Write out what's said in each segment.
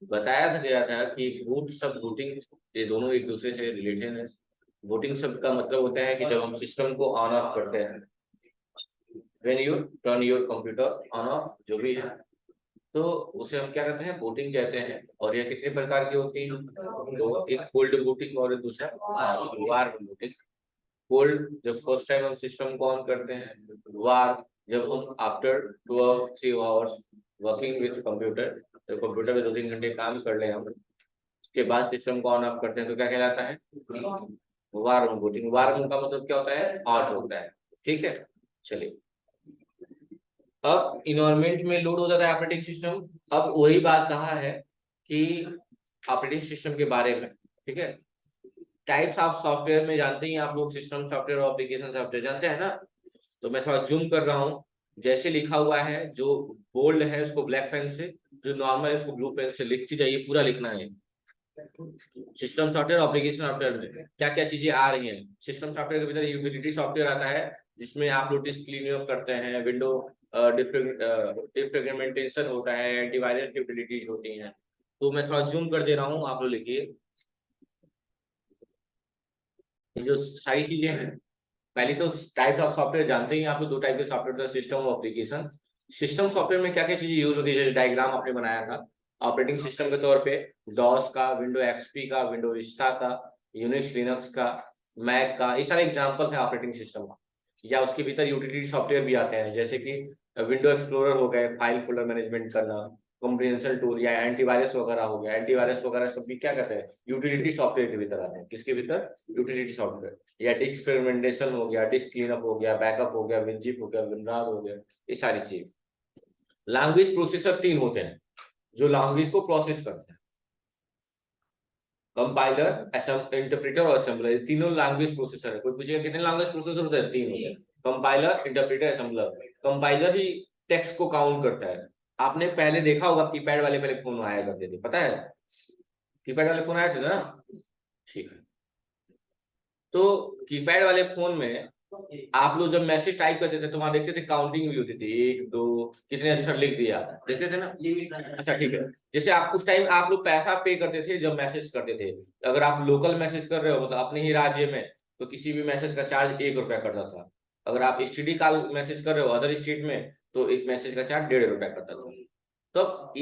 बताया था गया था कि बूट सब बूटिंग ये दोनों एक दूसरे से रिलेटेड है। बूटिंग शब्द का मतलब होता है कि जब हम सिस्टम को ऑन ऑफ करते हैं, when U turn your computer on off जो भी है, तो उसे हम क्या कहते हैं, बूटिंग कहते हैं। और ये कितने प्रकार की होती है, तो एक कोल्ड बूटिंग और दूसरा वार्म बूटिंग। कोल्ड जब फर्स्ट टाइम हम सिस्टम को ऑन करते हैं, वार्म जब हम after 2 or 3 hours working with computer, तो कंप्यूटर में 2-3 घंटे काम कर ले हम, उसके बाद सिस्टम को ऑन ऑफ करते हैं, तो क्या कहलाता है, वार्म बूटिंग। वार्म का मतलब क्या होता है, हॉट होता है। ठीक है, चलिए। अब इन्वायरमेंट में लोड हो जाता है ऑपरेटिंग सिस्टम। अब वही बात कहा है कि ऑपरेटिंग सिस्टम के बारे में, ठीक है। टाइप्स ऑफ सॉफ्टवेयर में जानते ही आप लोग, सिस्टम सॉफ्टवेयर और एप्लीकेशन सॉफ्टवेयर जानते हैं ना। तो मैं थोड़ा जूम कर रहा हूँ। जैसे लिखा हुआ है, जो बोल्ड है उसको ब्लैक पेन से, जो नॉर्मल है उसको ब्लू पेन से लिखती जाइए, पूरा लिखना है। सिस्टम सॉफ्टवेयर एप्लीकेशन सॉफ्टवेयर में क्या क्या चीजें आ रही हैं। सिस्टम सॉफ्टवेयर के भीतर यूटिलिटी सॉफ्टवेयर आता है, जिसमें आप लोग डिस्क क्लीनअप करते हैं, विंडो डिफ्रेगमेंटेशन होता है, एंटीवायरस यूटिलिटीज होती हैं। तो मैं थोड़ा जूम कर दे रहा हूँ, आप लोग लिखिए। ये जो सारी चीजें हैं, पहले तो टाइप्स ऑफ सॉफ्टवेयर जानते ही आप लोग, 2 टाइप के सॉफ्टवेयर, सिस्टम और एप्लीकेशन। सिस्टम सॉफ्टवेयर में क्या क्या चीजें यूज होती है, जैसे डायग्राम आपने बनाया था ऑपरेटिंग सिस्टम के तौर पे, डॉस का, विंडो एक्सपी का, विंडो विस्टा का, यूनिक्स लिनक्स का, मैक का, ये सारे एग्जांपल है ऑपरेटिंग सिस्टम का। या उसके भीतर यूटिलिटी सॉफ्टवेयर भी आते हैं, जैसे कि विंडो एक्सप्लोरर हो गए, फाइल फोल्डर मैनेजमेंट करना, कॉम्प्रिहेंशन टूल, या एंटीवायरस वगैरह हो गया। एंटीवायरस वगैरह सब भी क्या कहते हैं, यूटिलिटी सॉफ्टवेयर के भीतर आते हैं। किसके भीतर, यूटिलिटी सॉफ्टवेयर। या डिस्क फ्रेगमेंटेशन हो गया, डिस्क क्लीनअप हो गया, बैकअप हो गया, विनजिप हो गया, विनरार हो गया, ये सारी चीज। लैंग्वेज प्रोसेसर 3 होते हैं जो लैंग्वेज को प्रोसेस करते हैं, कंपाइलर, इंटरप्रेटर और असेंबलर। तीनों लैंग्वेज प्रोसेसर है। कोई पूछेगा कितने लैंग्वेज प्रोसेसर होते हैं, 3 होते हैं, कंपाइलर, इंटरप्रेटर, असेंबलर। कंपाइलर ही टेक्स्ट को काउंट करता है। आपने पहले देखा होगा कीपैड वाले पहले फोन आया करते थे, पता है, कीपैड वाले फोन आए थे ना। ठीक है, तो कीपैड वाले फोन में आप लोग जब मैसेज टाइप करते थे तो वहां देखते थे काउंटिंग भी होती थी, 1 2 कितने अक्षर लिख दिया, देखते थे ना। अच्छा ठीक है, जैसे आप उस टाइम आप लोग पैसा पे करते थे जब मैसेज करते थे। अगर आप लोकल मैसेज कर रहे हो मतलब अपने ही राज्य में, तो किसी भी मैसेज का चार्ज 1 रुपया करता था। अगर आप एसटीडी कॉल मैसेज कर रहे हो अदर स्टेट में, तो एक मैसेज का चार्ज 1.5 रुपया करता था। तब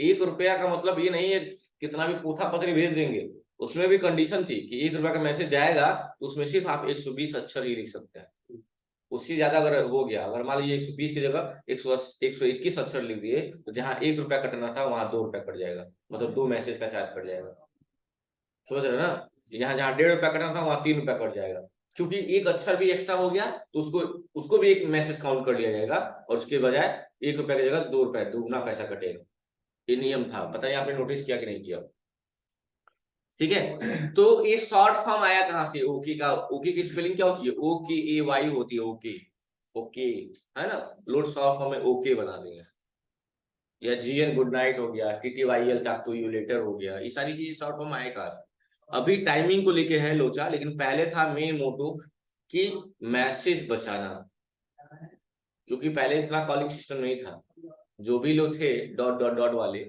एक रुपया का मतलब ये नहीं है कितना भी पूथा पत्री भेज देंगे। उसमें भी कंडीशन थी कि 1 रुपया का मैसेज जाएगा तो उसमें सिर्फ आप 120 अक्षर ही लिख सकते हैं। उससे ज्यादा अगर हो गया, अगर मान लीजिए 120 की जगह 121 अक्षर लिख दिए, तो जहां 1 रुपया कटना था वहां 2 रुपया कट जाएगा, मतलब 2 मैसेज का चार्ज कट जाएगा। समझ रहे हो ना। यहाँ जहाँ 1.5 रुपया कटना था वहां 3 रुपया कट जाएगा, क्योंकि एक अक्षर भी एक्स्ट्रा हो गया तो उसको उसको भी एक मैसेज काउंट कर लिया जाएगा, और उसके बजाय 1 रुपया की जगह 2 रुपया दुगना पैसा कटेगा। ये नियम था, पता नहीं आपने नोटिस किया कि नहीं किया। ठीक है, तो ये शॉर्ट फॉर्म आया कहां से, ओके का। ओके की स्पेलिंग क्या होती है, OKAY होती है, ओके। ओके है ना, लोड शॉर्ट फॉर्म में ओके बना देंगे। या GN गुड नाइट हो गया, TTYL talk to you later हो गया, ये सारी चीजें शॉर्ट फॉर्म आए कहां से। अभी टाइमिंग को लेके है लोचा, लेकिन पहले था मेन मोटो कि मैसेज बचाना, क्योंकि पहले इतना कॉलिंग सिस्टम नहीं था। जो भी लोग थे डॉट डॉट डॉट वाले,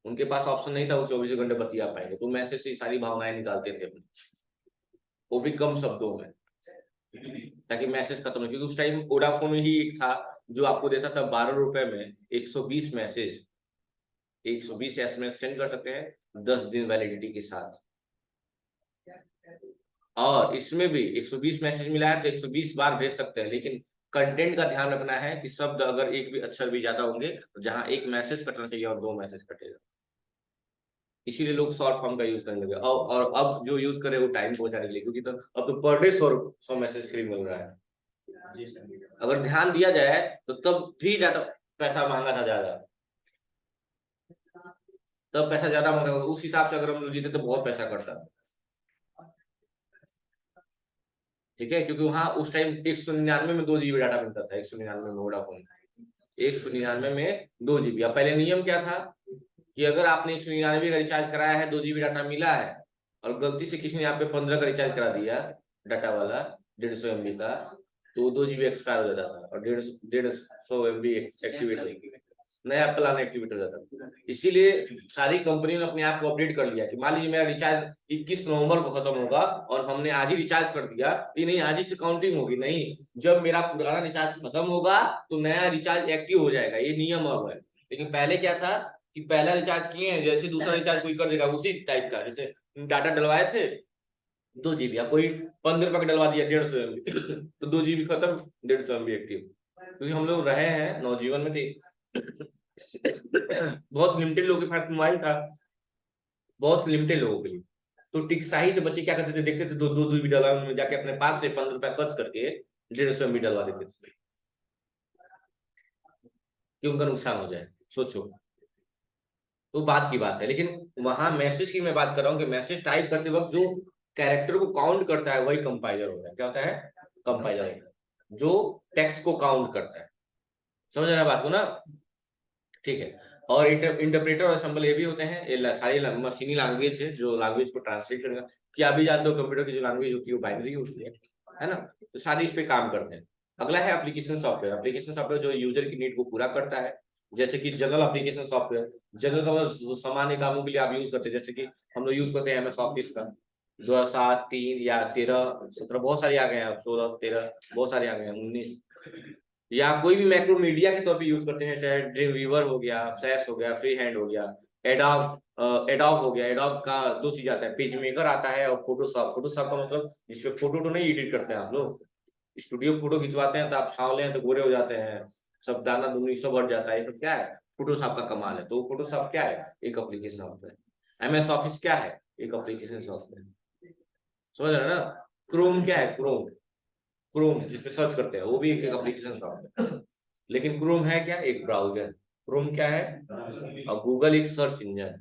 उनके पास ऑप्शन नहीं था वो 24 घंटे बतिया पाएंगे, तो मैसेज से सारी भावनाएं निकालते थे अपनी, वो भी कम शब्दों में, ताकि मैसेज खत्म हो। क्योंकि उस टाइम वोडाफोन ही एक था जो आपको देता था 12 रुपए में 120 मैसेज, 120 SMS सेंड कर सकते हैं 10 दिन वैलिडिटी के साथ। और इसमें भी 120 मैसेज मिला है तो 120 बार भेज सकते हैं, लेकिन कंटेंट का ध्यान रखना है कि शब्द अगर एक भी अक्षर भी ज्यादा होंगे, तो जहां एक मैसेज कटना चाहिए और 2 मैसेज कटेगा। इसीलिए लोग शॉर्ट फॉर्म का यूज करने लगे। और अब जो यूज करे वो टाइम पहुंचाने के लिए, क्योंकि तो अब तो पर डे 100 मैसेज फ्री मिल रहा है। अगर ध्यान दिया जाए तो तब भी ज्यादा पैसा मांगा था ज्यादा, तब पैसा ज्यादा मांगा, उस हिसाब से अगर हम लोग जीते तो बहुत पैसा कटता। ठीक है, क्योंकि वहां उस टाइम 199 में 2 GB डाटा मिलता था, 199 में वोडाफोन, 199 में 2 GB। अब पहले नियम क्या था कि अगर आपने 199 का रिचार्ज कराया है, 2 GB डाटा मिला है, और गलती से किसी ने आप पे 15 का रिचार्ज करा दिया डाटा वाला 150 MB का, तो 2 GB एक्सपायर हो जाता था और 150 MB एक्टिवेट नया एप्पल आना एक्टिवेट हो जाता है। इसीलिए सारी कंपनियों ने अपने आप को अपडेट कर लिया कि मान लीजिए मेरा रिचार्ज 21 नवंबर को खत्म होगा और हमने आज ही रिचार्ज कर दिया, ये नहीं आज ही से काउंटिंग होगी, नहीं, जब मेरा पुराना रिचार्ज खत्म होगा तो नया रिचार्ज एक्टिव हो जाएगा, ये नियम अब है। लेकिन पहले क्या था कि पहला रिचार्ज किए हैं, जैसे दूसरा रिचार्ज कोई कर देगा उसी टाइप का, जैसे डाटा डलवाए थे 2 GB, कोई 15 रुपए का डलवा दिया 150 MB तो 2 GB खत्म, 150 MB एक्टिव। क्योंकि हम लोग रहे हैं नवजीवन में बहुत लिमिटेड लोगों के पास मोबाइल था, बहुत लिमिटेड लोगों के लिए। तो टिकसाही से बच्चे क्या करते थे, देखते थे 2-2 GB डलवा, उनमें जाके अपने पास से 15 रुपया खर्च करके 150 MB डलवा देते थे कि उनका नुकसान हो जाए। सोचो, तो बात की बात है। लेकिन वहां मैसेज की मैं बात कर रहा हूँ कि मैसेज टाइप करते वक्त जो कैरेक्टर को काउंट करता है वही कंपाइलर होता है। क्या होता है? कंपाइलर होता है जो टेक्स्ट को काउंट करता है। समझ रहे हैं बात को ना? ठीक है। और इंटरप्रेटर और असेंबल ये भी होते हैं, ये सारी मशीनी लैंग्वेज है जो लैंग्वेज को ट्रांसलेट करेगा। कि आप भी जानते हो कंप्यूटर की जो लैंग्वेज होती है वो बाइनरी होती है ना? तो सारी इस पे काम करते हैं। अगला है एप्लीकेशन सॉफ्टवेयर। एप्लीकेशन सॉफ्टवेयर जो यूजर की नीड को पूरा करता है। जैसे कि जनरल एप्लीकेशन सॉफ्टवेयर, जनरल का मतलब जो सामान्य कामों के लिए आप यूज करते हैं, जैसे कि हम लोग यूज करते हैं MS ऑफिस का 2007, 3 या 13, 17, बहुत सारे आ गए हैं, 16, 13 बहुत सारे आ गए हैं, 19, या कोई भी मैक्रो मीडिया के तौर पे यूज करते हैं, चाहे ड्रीम वीवर हो गया, फ्लैश हो गया, फ्री हैंड हो गया, एडोब हो गया। एडोब का 2 चीज आता है, पेज मेकर आता है और फोटोशॉप। फोटोशॉप का मतलब जिसपे फोटो तो नहीं एडिट करते हैं आप लोग, स्टूडियो फोटो खिंचवाते हैं तो आप सांवले हैं तो गोरे हो जाते हैं, सब दाना दुनी सब बढ़ जाता है, ये सब क्या है? फोटोशॉप का कमाल है। तो फोटोशॉप क्या है? एक एप्लीकेशन सॉफ्टवेयर। MS ऑफिस क्या है? एक एप्लीकेशन सॉफ्टवेयर। समझ रहे हैं ना? क्रोम क्या है? क्रोम, क्रोम जिसपे सर्च करते हैं वो भी एक एप्लीकेशन सॉफ्टवेयर। लेकिन क्रोम है क्या? एक ब्राउजर। क्रोम क्या है? और गूगल एक सर्च इंजन।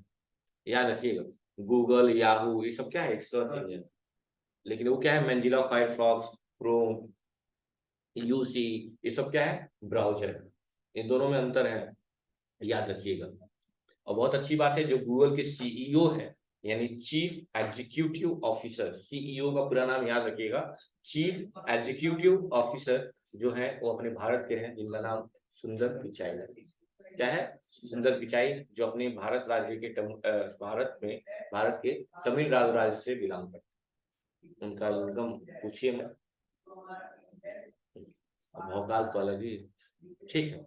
याद रखिएगा, गूगल, याहू, ये सब क्या है? एक सर्च इंजन। लेकिन वो क्या है? मेंजिला, फायरफॉक्स, क्रोम, यूसी, ये सब क्या है? ब्राउजर। इन दोनों में अंतर है, याद रखिएगा। और बहुत अच्छी बात है, जो गूगल के CEO है, यानी चीफ एग्जीक्यूटिव ऑफिसर, CEO का पूरा नाम याद रखिएगा, चीफ एग्जीक्यूटिव ऑफिसर जो है वो अपने भारत के हैं, जिनका नाम सुंदर पिचाई है। क्या है? सुंदर पिचाई, जो अपने भारत राज्य के भारत के तमिलनाडु राज्य से बिलोंग करते हैं। उनका इनकम पूछिए मत, भौकाल तो अलग ही। ठीक है।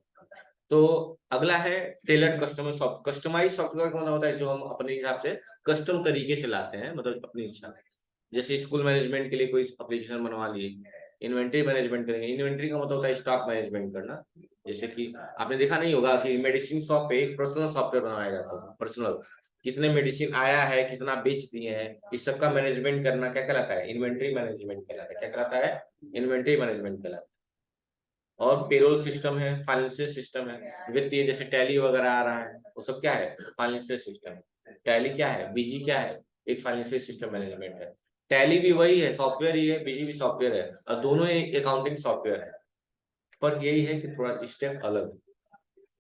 तो अगला है टेलर कस्टमाइज सॉफ्टवेयर का मतलब होता है जो हम अपने हिसाब से कस्टम तरीके से लाते हैं, मतलब अपनी इच्छा। जैसे स्कूल मैनेजमेंट के लिए कोई एप्लीकेशन बनवा लिए, इन्वेंट्री मैनेजमेंट करेंगे। इन्वेंट्री का मतलब होता है स्टॉक मैनेजमेंट करना। जैसे कि आपने देखा नहीं होगा कि मेडिसिन शॉप पे एक पर्सनल सॉफ्टवेयर बनाया जाता है, पर्सनल, कितने मेडिसिन आया है, कितना बेच दिए हैं, इस सब का मैनेजमेंट करना क्या कहलाता है? इन्वेंट्री मैनेजमेंट कहलाता है। क्या कहलाता है? इन्वेंट्री मैनेजमेंट कहलाता है। और पेरोल सिस्टम है, फाइनेंशियल सिस्टम है, वित्तीय, जैसे टैली वगैरह आ रहा है, वो सब क्या है? फाइनेंशियल सिस्टम है। टैली क्या है? बीजी क्या है? एक फाइनेंशियल सिस्टम मैनेजमेंट है। टैली भी वही है, सॉफ्टवेयर ही है, बीजी भी सॉफ्टवेयर है, और दोनों एक अकाउंटिंग सॉफ्टवेयर है। पर यही है कि थोड़ा स्टेप अलग है।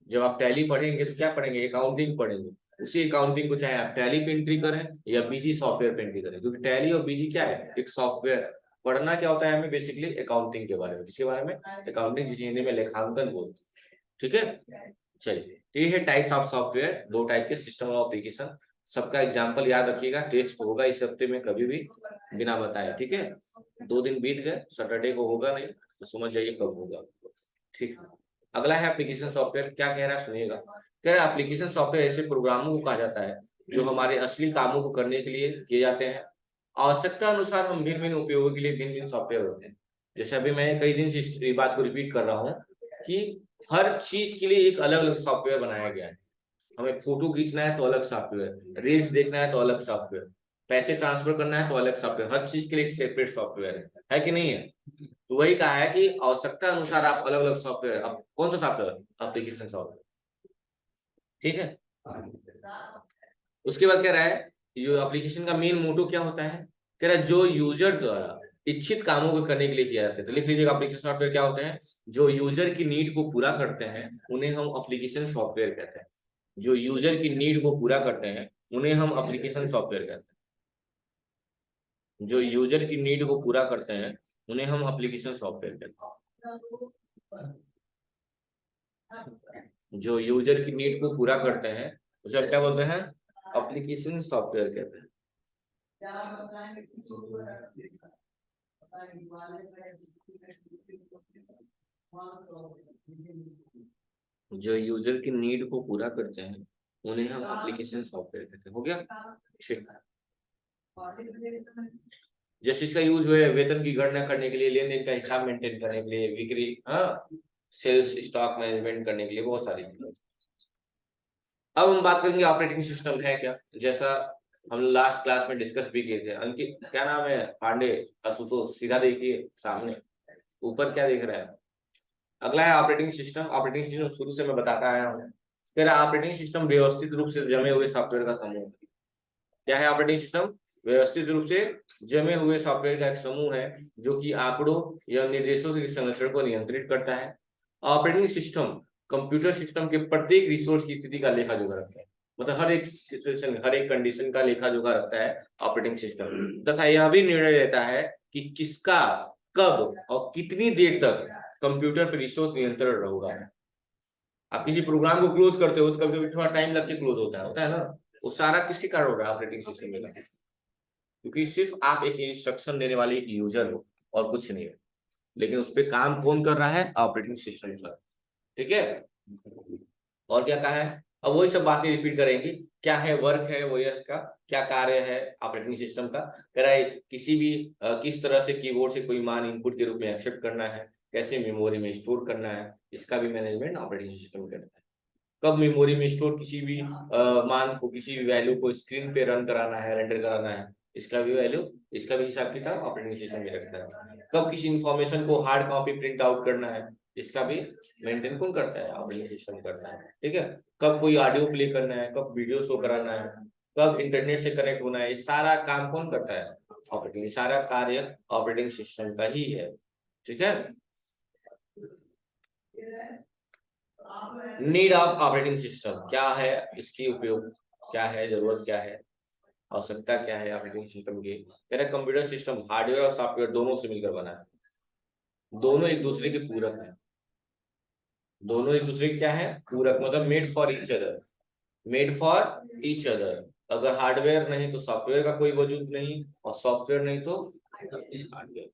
जब आप टैली पढ़ेंगे तो क्या पढ़ेंगे? अकाउंटिंग पढ़ेंगे। उसी अकाउंटिंग को चाहे आप टैली पे एंट्री करें या बीजी सॉफ्टवेयर पे एंट्री करें, क्योंकि टैली और बीजी क्या है? एक सॉफ्टवेयर है। पढ़ना क्या होता है हमें? बेसिकली अकाउंटिंग के बारे में। किसके बारे में? अकाउंटिंग, जिसे हिंदी में लेखांकन बोलते हैं। ठीक है, चलिए। तो ये है टाइप्स ऑफ सॉफ्टवेयर, 2 टाइप के, सिस्टम और एप्लीकेशन। सबका एग्जाम्पल याद रखिएगा। टेस्ट होगा इस हफ्ते में कभी भी बिना बताए, ठीक है? 2 दिन बीत गए, सैटरडे को होगा नहीं, तो समझ जाइए कब होगा। ठीक है। अगला है एप्लीकेशन सॉफ्टवेयर। क्या कह रहा है सुनिएगा। कह रहा है एप्लीकेशन सॉफ्टवेयर ऐसे प्रोग्रामों को कहा जाता है जो हमारे असली कामों को करने के लिए किए जाते हैं। आवश्यकता अनुसार हम भिन्न भिन्न उपयोगों के लिए भिन्न भिन्न सॉफ्टवेयर होते हैं। जैसे अभी मैं कई दिन से इस बात को रिपीट कर रहा हूँ कि हर चीज के लिए एक अलग अलग सॉफ्टवेयर बनाया गया है। हमें फोटो खींचना है तो अलग सॉफ्टवेयर, रील्स देखना है तो अलग सॉफ्टवेयर, पैसे ट्रांसफर करना है तो अलग सॉफ्टवेयर, हर चीज के लिए एक सेपरेट सॉफ्टवेयर है कि नहीं है? तो वही कहा है कि आवश्यकता अनुसार आप अलग अलग सॉफ्टवेयर, अब कौन सा सॉफ्टवेयर? Application software. ठीक है। उसके बाद कह रहा है जो एप्लीकेशन का मेन मोटो क्या होता है। कह रहा है जो यूजर द्वारा इच्छित कामों को करने के लिए किया जाता है। तो लिख लीजिएगा, एप्लीकेशन सॉफ्टवेयर क्या होते हैं? जो यूजर की नीड को पूरा करते हैं उन्हें हम एप्लीकेशन सॉफ्टवेयर कहते हैं। जो यूजर की नीड को पूरा करते हैं उन्हें हम एप्लीकेशन सॉफ्टवेयर कहते हैं। जो यूजर की नीड को पूरा करते हैं उन्हें हम एप्लीकेशन सॉफ्टवेयर कहते हैं। जो यूजर की नीड को पूरा करते हैं उसे हम क्या बोलते हैं, एप्लीकेशन सॉफ्टवेयर कहते हैं। जो यूजर की नीड को पूरा करते हैं उन्हें हम एप्लीकेशन सॉफ्टवेयर कहते हैं। हो गया, ठीक। जैसे इसका यूज हुआ है वेतन की गणना करने के लिए, लेन देन का हिसाब मेंटेन करने के लिए, बिक्री, हाँ, सेल्स स्टॉक मैनेजमेंट करने के लिए, बहुत सारी चीजें। अब हम बात करेंगे ऑपरेटिंग सिस्टम है क्या, जैसा हम लास्ट क्लास में डिस्कस भी किए थे। अंकित क्या नाम है, पांडे, आशुतोष, सीधा देखिए सामने, ऊपर क्या देख रहा है। अगला है ऑपरेटिंग सिस्टम। ऑपरेटिंग सिस्टम शुरू से मैं बताता आया हूँ। ऑपरेटिंग सिस्टम व्यवस्थित रूप से जमे हुए सॉफ्टवेयर का समूह। क्या है ऑपरेटिंग सिस्टम? व्यवस्थित रूप से जमे हुए सॉफ्टवेयर का एक समूह है जो कि आंकड़ों या निर्देशों के संरक्षण को नियंत्रित करता है। ऑपरेटिंग सिस्टम कंप्यूटर सिस्टम के प्रत्येक रिसोर्स की स्थिति का लेखा जोखा रखता है। मतलब हर एक सिचुएशन, हर एक कंडीशन का लेखा जोखा रखता है ऑपरेटिंग सिस्टम, तथा यह भी निर्णय लेता है कि किसका, कब और कितनी देर तक कंप्यूटर पर रिसोर्स नियंत्रण रहेगा। आप किसी प्रोग्राम को क्लोज करते हो तो कभी कभी थोड़ा टाइम लग के क्लोज होता है ना, वो सारा किसके कारण हो रहा है, ऑपरेटिंग सिस्टम के कारण। क्योंकि सिर्फ आप एक इंस्ट्रक्शन देने वाले एक यूजर हो और कुछ नहीं है, लेकिन उस पर काम कौन कर रहा है, ऑपरेटिंग सिस्टम का। ठीक है, और क्या कहा है, अब वही सब बातें रिपीट करेंगे। क्या है वर्क है ओएस का, क्या कार्य है ऑपरेटिंग सिस्टम का, कह रहा है किसी भी किस तरह से कीबोर्ड से कोई मान इनपुट के रूप में एक्सेप्ट करना है, कैसे मेमोरी में स्टोर करना है, इसका भी मैनेजमेंट ऑपरेटिंग सिस्टम करता है। कब मेमोरी में स्टोर किसी भी मान को, किसी भी वैल्यू को स्क्रीन पे रन कराना है, रेंडर कराना है, इसका भी वैल्यू, इसका भी हिसाब किताब ऑपरेटिंग सिस्टम में रखता है। कब किसी इंफॉर्मेशन को हार्ड कॉपी प्रिंट आउट करना है, इसका भी मेंटेन कौन करता है, ऑपरेटिंग सिस्टम करता है। ठीक है, कब कोई ऑडियो प्ले करना है, कब वीडियो शो कराना है, कब इंटरनेट से कनेक्ट होना है, ये सारा काम कौन करता है, ऑपरेटिंग, सारा कार्य ऑपरेटिंग सिस्टम का ही है। ठीक है, नीड ऑफ ऑपरेटिंग सिस्टम क्या है, इसकी उपयोग क्या है, जरूरत क्या है, आवश्यकता क्या है ऑपरेटिंग सिस्टम की। कह रहे कंप्यूटर सिस्टम हार्डवेयर और सॉफ्टवेयर दोनों से मिलकर बना है, दोनों एक दूसरे के पूरक है। दोनों एक दूसरे के क्या है, पूरक, मतलब made for each other, made for each other. अगर हार्डवेयर नहीं तो सॉफ्टवेयर का कोई वजूद नहीं, और सॉफ्टवेयर नहीं तो हार्डवेयर।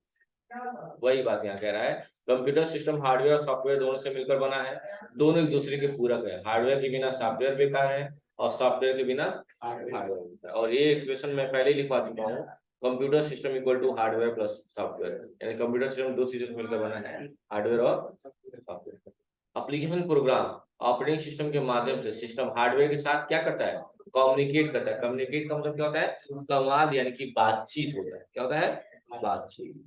वही बात यहाँ कह रहा है, कंप्यूटर सिस्टम हार्डवेयर और सॉफ्टवेयर दोनों से मिलकर बना है, दोनों एक दूसरे के पूरक है। हार्डवेयर के बिना सॉफ्टवेयर बेकार है, और सॉफ्टवेयर के बिना हार्डवेयर बेकार है। और ये एक्सप्रेशन मैं पहले ही लिखवा चुका हूँ, computer system equal to hardware plus software, यानी कंप्यूटर सिस्टम दो चीजों से मिलकर बना है, हार्डवेयर और software. Application program operating system के माध्यम से सिस्टम हार्डवेयर के साथ क्या करता है, कम्युनिकेट करता है। कम्युनिकेट का मतलब क्या होता है, संवाद यानी कि बातचीत होता है। क्या होता है, बातचीत।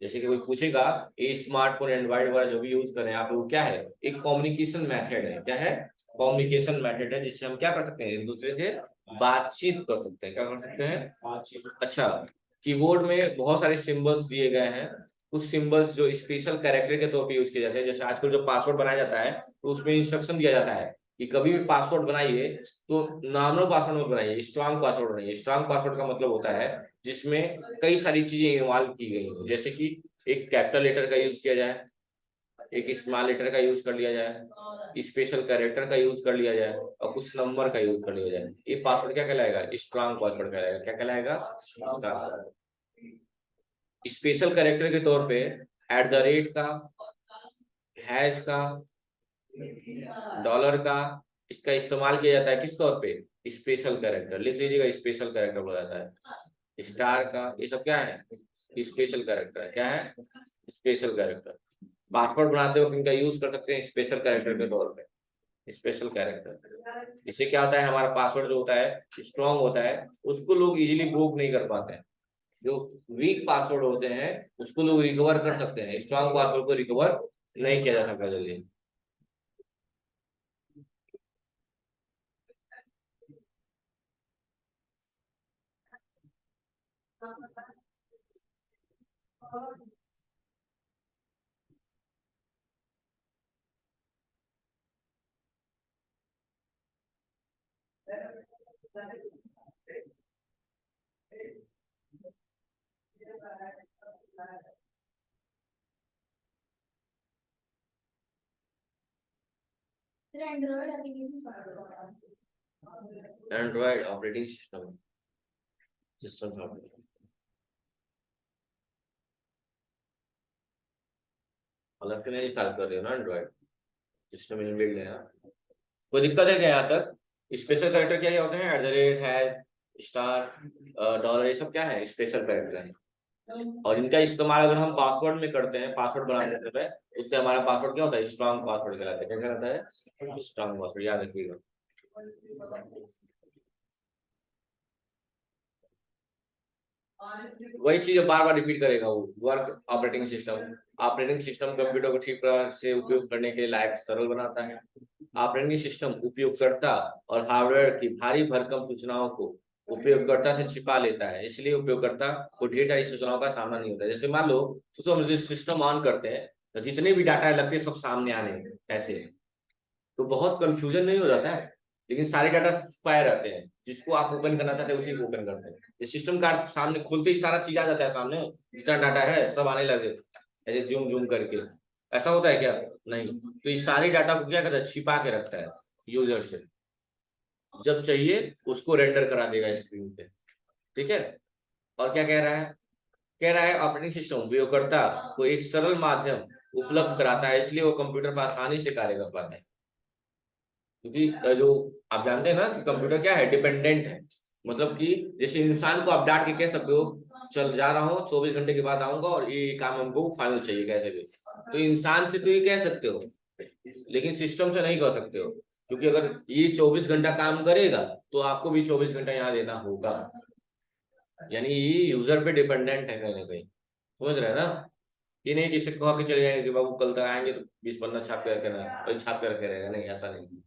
जैसे कि कोई पूछेगा ये स्मार्टफोन एंड्रॉइड वगैरह जो भी यूज कर रहे हैं आप लोग, क्या है, एक कम्युनिकेशन मेथड है। क्या है, कम्युनिकेशन मेथड है, जिससे हम क्या कर सकते हैं, एक दूसरे से बातचीत कर सकते हैं। क्या कर सकते हैं, बातचीत। अच्छा, कीबोर्ड में बहुत सारे सिंबल्स दिए गए हैं, कुछ सिंबल्स जो स्पेशल कैरेक्टर के तौर पे यूज किए जाते हैं। जैसे आजकल जो पासवर्ड बनाया जाता है तो उसमें इंस्ट्रक्शन दिया जाता है कि कभी भी पासवर्ड बनाइए तो नॉर्मल पासवर्ड मत बनाइए, स्ट्रांग पासवर्ड बनाइए। स्ट्रांग पासवर्ड का मतलब होता है जिसमें कई सारी चीजें इन्वॉल्व की गई हो, जैसे कि एक कैपिटल लेटर का यूज किया जाए, एक स्मॉल लेटर का यूज कर लिया जाए, स्पेशल कैरेक्टर का यूज कर लिया जाए, और कुछ नंबर का यूज कर लिया जाए। ये पासवर्ड क्या कहलाएगा, स्ट्रांग पासवर्ड कहलाएगा। क्या कहलाएगा, स्ट्रांग। स्पेशल कैरेक्टर के तौर पे @ का, हैश का, डॉलर का, इसका इस्तेमाल किया जाता है किस तौर पे, स्पेशल कैरेक्टर। लिख लीजिएगा, स्पेशल कैरेक्टर बोला जाता है। स्टार का, ये सब क्या है, स्पेशल कैरेक्टर है। क्या है, स्पेशल कैरेक्टर। पासवर्ड बनाते हो इनका यूज कर सकते हैं स्पेशल कैरेक्टर के तौर पे, स्पेशल कैरेक्टर। इससे क्या होता है, हमारा पासवर्ड जो होता है स्ट्रॉन्ग होता है, उसको लोग इजीली ब्रोक नहीं कर पाते हैं। जो वीक पासवर्ड होते हैं उसको लोग रिकवर कर सकते हैं, स्ट्रॉन्ग पासवर्ड को रिकवर नहीं किया जा सकता जल्दी। एंड्रॉइड ऑपरेटिंग सिस्टम अलग से नहीं इंस्टॉल कर रही हो ना, एंड्रॉइड सिस्टम इनबिल्ट है ना। कोई दिक्कत है क्या यहाँ तक? स्पेशल कैरेक्टर क्या होते हैं? @ हैश स्टार डॉलर, ये सब क्या है? स्पेशल कैरेक्टर है। और इनका इस्तेमाल अगर हम पासवर्ड में करते हैं, पासवर्ड बनाने से पहले, उससे हमारा पासवर्ड क्या होता है? स्ट्रांग पासवर्ड कहलाता है। क्या कहलाता है? स्ट्रांग पासवर्ड, याद रखिएगा। वही चीज बार बार रिपीट करेगा वो। वर्क ऑपरेटिंग सिस्टम कंप्यूटर को ठीक तरह से उपयोग करने के लायक सरल बनाता है। ऑपरेटिंग सिस्टम उपयोगकर्ता और हार्डवेयर की भारी भरकम सूचनाओं को उपयोगकर्ता से छिपा लेता है, इसलिए उपयोगकर्ता को ढेर सारी सूचनाओं का सामना नहीं होता। जैसे मान लो हम सिस्टम ऑन करते हैं तो जितने भी डाटा लगते हैं सब सामने आने ऐसे, तो बहुत कंफ्यूजन नहीं हो जाता है। लेकिन सारे डाटा छुपाए रहते हैं, जिसको आप ओपन करना चाहते हैं उसी को ओपन करते हैं। ये सिस्टम का सामने खुलते ही सारा चीज आ जाता है सामने, जितना डाटा है सब आने लगे ऐसे जूम जूम करके। ऐसा होता है क्या? नहीं। तो इस सारे डाटा को क्या करता है? छिपा के रखता है यूजर से, जब चाहिए उसको रेंडर करा देगा स्क्रीन पे। ठीक है। और क्या कह रहा है? कह रहा है ऑपरेटिंग सिस्टम उपयोगकर्ता को एक सरल माध्यम उपलब्ध कराता है, इसलिए वो कंप्यूटर पर आसानी से कार्य कर पाता है। क्योंकि जो आप जानते हैं ना कि कंप्यूटर क्या है? डिपेंडेंट है। मतलब कि जैसे इंसान को आप डांट के कह सकते हो चल जा रहा हूँ 24 घंटे के बाद आऊंगा और ये काम हमको फाइनल चाहिए कैसे भी, तो इंसान से तो ये कह सकते हो, लेकिन सिस्टम से नहीं कह सकते हो। क्योंकि अगर ये 24 घंटा काम करेगा तो आपको भी 24 घंटा यहाँ देना होगा। यानी ये यूजर पे डिपेंडेंट है कहीं ना कहीं। समझ रहे हैं ना? ये नहीं किसी को कह के चले जाएंगे कि बाबू कल तक आएंगे तो 20 पन्ना छाप के रखे ना, वही छाप के रखे रहेगा। नहीं, ऐसा नहीं।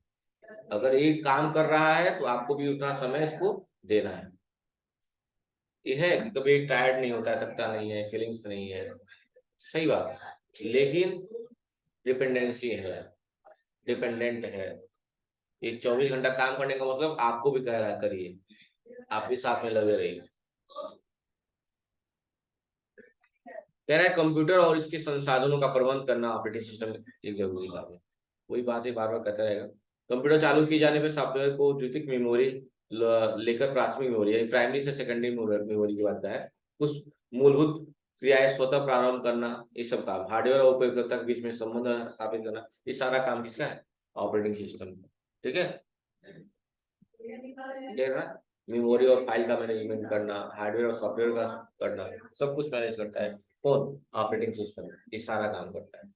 अगर ये काम कर रहा है तो आपको भी उतना समय इसको देना है। ये है कि कभी टायर्ड नहीं होता है, थकता नहीं है, फीलिंग्स नहीं है, सही बात है। लेकिन डिपेंडेंसी है, डिपेंडेंट है। ये 24 घंटा काम करने का मतलब आपको भी कह रहा है करिए, आप भी साथ में लगे रहिए। कह रहा है कंप्यूटर और इसके संसाधनों का प्रबंध करना ऑपरेटिंग सिस्टम एक जरूरी बात है। वही बात है, बार बार कहता रहेगा। कंप्यूटर चालू किए जाने पर सॉफ्टवेयर को द्वितीयक मेमोरी लेकर प्राथमिक मेमोरी यानी प्राइमरी से सेकेंडरी मेमोरी की बात है, कुछ मूलभूत क्रियाएं स्वतः प्रारंभ करना, ये सब काम हार्डवेयर और उपयोगकर्ता के बीच में संबंध स्थापित करना, ये सारा काम किसका है? Operating system. ठीक है। मेमोरी और फाइल का मैनेजमेंट करना, हार्डवेयर और सॉफ्टवेयर का करना, सब कुछ मैनेज करता है कौन? Operating system. ये सारा काम करता है।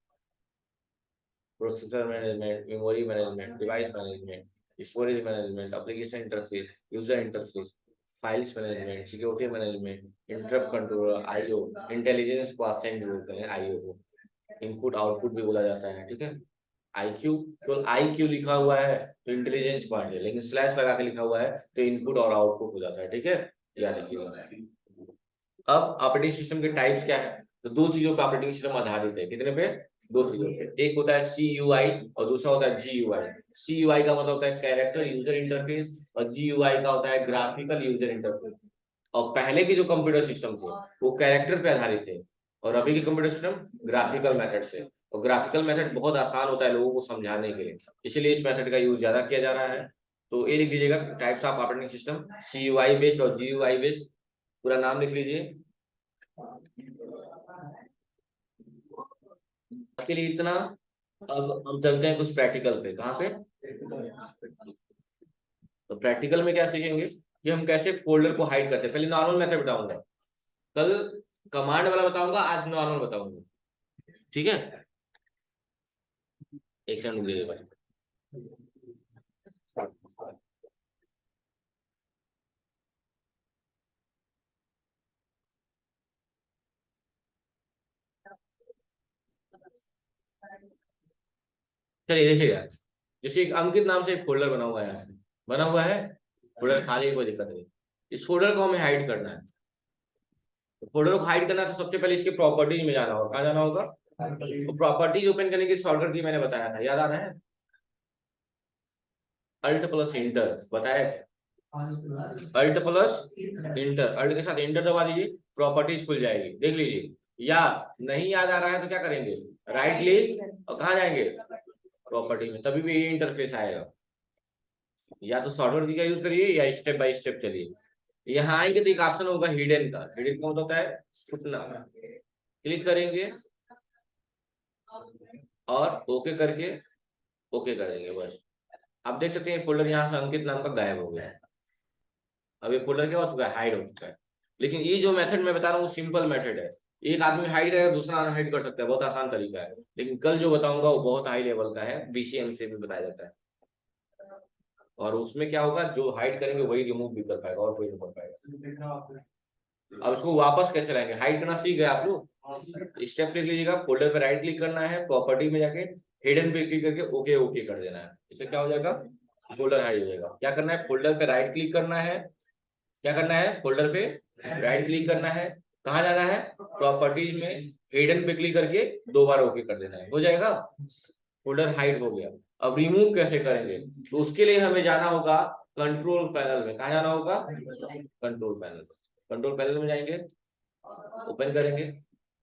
Processor management, memory management, device management, storage management, application interface, user interface, files management, security management, interrupt controller, IO, intelligence को असेंड बोलते हैं आईओ को, इनपुट आउटपुट भी बोला जाता है। ठीक है। आईक्यू, केवल आईक्यू लिखा हुआ है तो इंटेलिजेंस पार्ट है, लेकिन स्लैश लगा के लिखा हुआ है तो इनपुट और आउटपुट हो जाता है। ठीक है, याद रखिएगा। अब ऑपरेटिंग सिस्टम के टाइप्स क्या है? तो दो चीजों पर ऑपरेटिंग सिस्टम आधारित है। कितने पे? दो चीजों पे। एक होता है CUI और दूसरा होता है GUI। CUI का मतलब होता है कैरेक्टर यूजर इंटरफेस और GUI का होता है ग्राफिकल यूजर इंटरफेस। और पहले के जो कंप्यूटर सिस्टम थे वो कैरेक्टर पे आधारित थे और अभी के कंप्यूटर सिस्टम ग्राफिकल मेथड से। और ग्राफिकल मेथड बहुत आसान होता है लोगों को समझाने के लिए, इसलिए इस मेथड का यूज ज्यादा किया जा रहा है। तो ये लिख लीजिएगा types of operating system, CUI based और GUI बेस्ड। पूरा नाम लिख लीजिए। इसके लिए इतना। अब हम चलते हैं कुछ प्रैक्टिकल पे। कहाँ पे? तो प्रैक्टिकल में क्या सीखेंगे कि हम कैसे फोल्डर को हाइड करते हैं। पहले नॉर्मल मेथड बताऊंगा, कल कमांड वाला बताऊंगा, आज नॉर्मल बताऊंगा। ठीक है, एक सेकंड दीजिए भाई। चलिए देखिए यार, जैसे एक अंकित नाम से एक फोल्डर बना हुआ है, यहाँ पे बना हुआ है फोल्डर खाली, कोई दिक्कत नहीं। इस फोल्डर को हमें हाइड करना है। तो फोल्डर को हाइड करना है तो सबसे पहले इसके प्रॉपर्टीज में जाना होगा। कहाँ जाना होगा? तो प्रॉपर्टीज ओपन करने की शॉर्टकट की मैंने बताया था, याद आ रहा है? अल्ट प्लस इंटर बताया। अल्ट प्लस इंटर, अल्ट के साथ इंटर दबा दीजिए, प्रॉपर्टीज खुल जाएगी, देख लीजिए। या नहीं याद आ रहा है तो क्या करेंगे? राइट क्लिक और कहाँ जाएंगे? प्रॉपर्टी में, तभी भी ये इंटरफेस आएगा। या तो शॉर्टकट का यूज करिए या स्टेप बाय स्टेप चलिए। यहाँ आएंगे तो एक ऑप्शन होगा हिडन का। हिडन का मतलब होता है छुपना। क्लिक करेंगे और ओके करके ओके कर देंगे बस। आप देख सकते हैं फोल्डर यहाँ से अंकित नाम का गायब हो गया। अब ये फोल्डर क्या हो चुका है, हाइड हो चुका है। लेकिन ये जो मेथड मैं बता रहा हूँ सिंपल मेथड है। एक आदमी हाइड करेगा, दूसरा अनहाइड कर सकता है, बहुत आसान तरीका है। लेकिन कल जो बताऊंगा वो बहुत हाई लेवल का है, बीसीएम से भी बताया जाता है। और उसमें क्या होगा, जो हाइड करेंगे वही रिमूव भी कर पाएगा और कोई नहीं कर पाएगा। अब इसको वापस कैसे लाएंगे, हाइड करना सीख गए आप लोग। स्टेप लिख लीजिएगा, फोल्डर पे राइट क्लिक करना है, प्रॉपर्टी में जाके हिडन पे क्लिक करके ओके ओके कर देना है। इससे क्या हो जाएगा, फोल्डर हाइड हो जाएगा। क्या करना है, फोल्डर पे राइट क्लिक करना है। क्या करना है, फोल्डर पे राइट क्लिक करना है, कहाँ जाना है, प्रॉपर्टीज में हिडन पे क्लिक करके 2 बार ओके कर देना है, हो जाएगा। फोल्डर हाइड हो गया। अब रिमूव कैसे करेंगे, तो उसके लिए हमें जाना होगा कंट्रोल पैनल में। कहाँ जाना होगा, कंट्रोल पैनल। कंट्रोल पैनल में जाएंगे, ओपन करेंगे।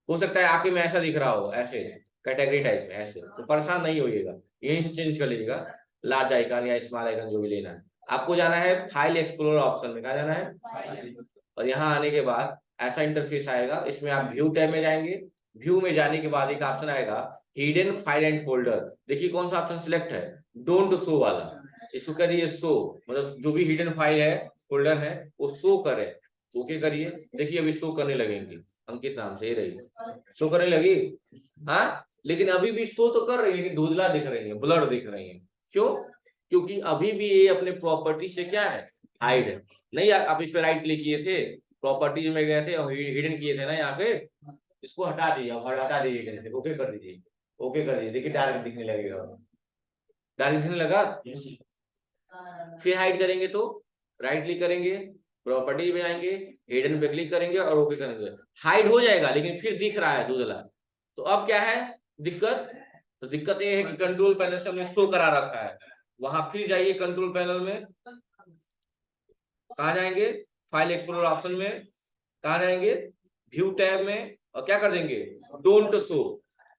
हो सकता है आपके में ऐसा दिख रहा हो, ऐसे कैटेगरी टाइप में ऐसे, तो परेशान नहीं होइएगा, यहीं से चेंज कर लीजिएगा। लार्ज आइकन या स्मॉल आइकन जो भी लेना है। आपको जाना है फाइल एक्सप्लोरर ऑप्शन में। कहा जाना है, और यहाँ आने के बाद ऐसा इंटरफेस आएगा। इसमें आप व्यू टैब में जाएंगे। व्यू में जाने के बाद एक ऑप्शन आएगा हिडन फाइल एंड फोल्डर। देखिए कौन सा ऑप्शन सिलेक्ट है, डोंट शो वाला। इसको करिए शो, मतलब जो भी हिडन फाइल है फोल्डर है वो शो करे। ओके करिए, देखिए अभी शो करने लगेंगे। अंकित नाम से ही रही, शो करने लगी। हाँ, लेकिन अभी भी शो तो कर रही है, लेकिन धुंधला दिख रही है, ब्लर दिख रही है। क्यों, क्योंकि अभी भी ये अपने प्रॉपर्टी से क्या है, हाइड है। नहीं, आप इस पे राइट क्लिक किए थे, प्रॉपर्टीज में गए थे और हिडन किए थे ना यहाँ पे, इसको हटा दीजिए और हटा दीजिए, ओके कर दीजिए। ओके कर दीजिए, देखिए डार्क दिखने लगेगा, डार्क दिखने लगा। फिर हाइड करेंगे तो राइट क्लिक करेंगे, प्रॉपर्टी में आएंगे, हिडन पे क्लिक करेंगे और ओके करेंगे। हाइड हो जाएगा लेकिन फिर दिख रहा है धुंधला। तो अब क्या है दिक्कत, तो दिक्कत ये है कि कंट्रोल पैनल से हमने शो करा रखा है। वहां फिर जाइए कंट्रोल पैनल में, कहा जाएंगे, फाइल एक्सप्लोरर ऑप्शन में, कहा जाएंगे, व्यू टैब में, और क्या कर देंगे, डोंट शो।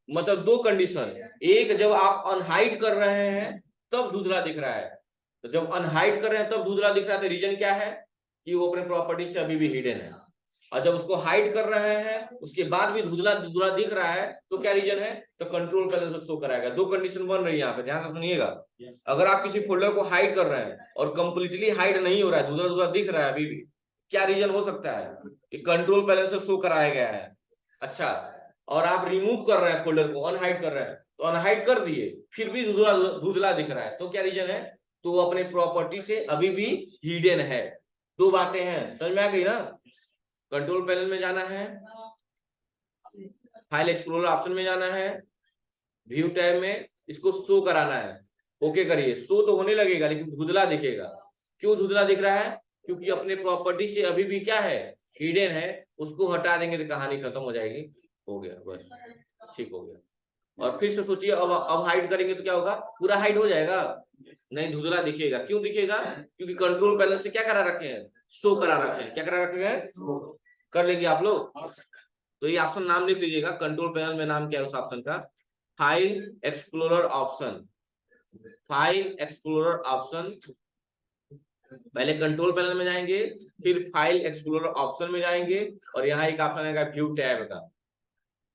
मतलब दो कंडीशन, एक जब आप अनहाइड कर रहे हैं तब धुंधला दिख रहा है। तो जब अनहाइड कर रहे हैं तब धुंधला दिख रहा है, तो रीजन क्या है कि वो अपने प्रॉपर्टी से अभी भी हिडन है। और जब उसको हाइड कर रहे हैं उसके बाद भी धुंधला धुंधला दिख रहा है, तो क्या रीजन है, तो कंट्रोल पैनल से शो कराएगा। दो कंडीशन बन रही है यहाँ पे, ध्यान से सुनिएगा। अगर आप किसी फोल्डर को हाइड कर रहे हैं और कंप्लीटली हाइड नहीं हो रहा है, धुंधला धुंधला दिख रहा है अभी भी, क्या रीजन हो सकता है कि कंट्रोल पैनल से शो कराया गया है। अच्छा, और आप रिमूव कर रहे हैं फोल्डर को, अनहाइड कर रहे हैं, तो अनहाइड कर दिए फिर भी धुंधला धुंधला दिख रहा है, तो क्या रीजन है, तो वो अपने प्रॉपर्टी से अभी भी हिडन है। दो बातें हैं, समझ में आ गई ना। कंट्रोल पैनल में जाना है, फाइल एक्सप्लोरर ऑप्शन में जाना है, व्यू टैब में इसको शो कराना है, ओके करिए। शो तो होने लगेगा लेकिन धुंधला दिखेगा। क्यों धुंधला दिख रहा है, क्योंकि अपने प्रॉपर्टी से अभी भी क्या है, हिडन है। उसको हटा देंगे तो कहानी खत्म हो जाएगी। हो गया बस, ठीक हो गया। और फिर से सोचिए, अब हाइड करेंगे तो क्या होगा, पूरा हाइड हो जाएगा, नहीं धुंधला दिखेगा। क्यों दिखेगा, क्योंकि कंट्रोल पैनल से क्या करा रखे हैं, शो करा रखे हैं। क्या करा रखे हैं, कर लेंगे आप लोग। तो ये ऑप्शन नाम लिख लीजिएगा, कंट्रोल पैनल में नाम क्या है उस ऑप्शन का, file explorer option. File explorer option, पहले कंट्रोल पैनल में जाएंगे, फिर फाइल एक्सप्लोरर ऑप्शन में जाएंगे, और यहाँ एक ऑप्शन आएगा व्यू टैब का।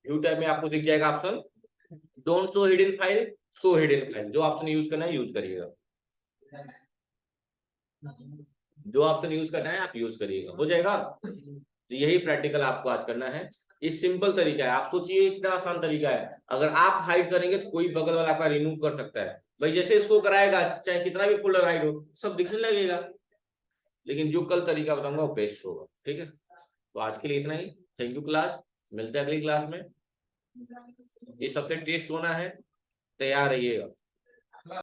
व्यू टैब में आपको दिख जाएगा option don't show hidden file, show hidden file. जो ऑप्शन यूज करना है यूज करिएगा, जो ऑप्शन यूज करना है आप यूज करिएगा, हो जाएगा। तो यही प्रैक्टिकल आपको आज करना है। ये सिंपल तरीका है, आप सोचिए कितना आसान तरीका है। अगर आप हाइड करेंगे तो कोई बगल वाला आपका रिमूव कर सकता है भाई, जैसे शो कराएगा चाहे कितना भी फोल्डर हाइड हो सब दिखने लगेगा। लेकिन जो कल तरीका बताऊंगा वो बेस्ट होगा, ठीक है। तो आज के लिए इतना ही, थैंक यू क्लास, मिलते हैं अगली क्लास में। इस हफ्ते टेस्ट होना है, तैयार रहिएगा।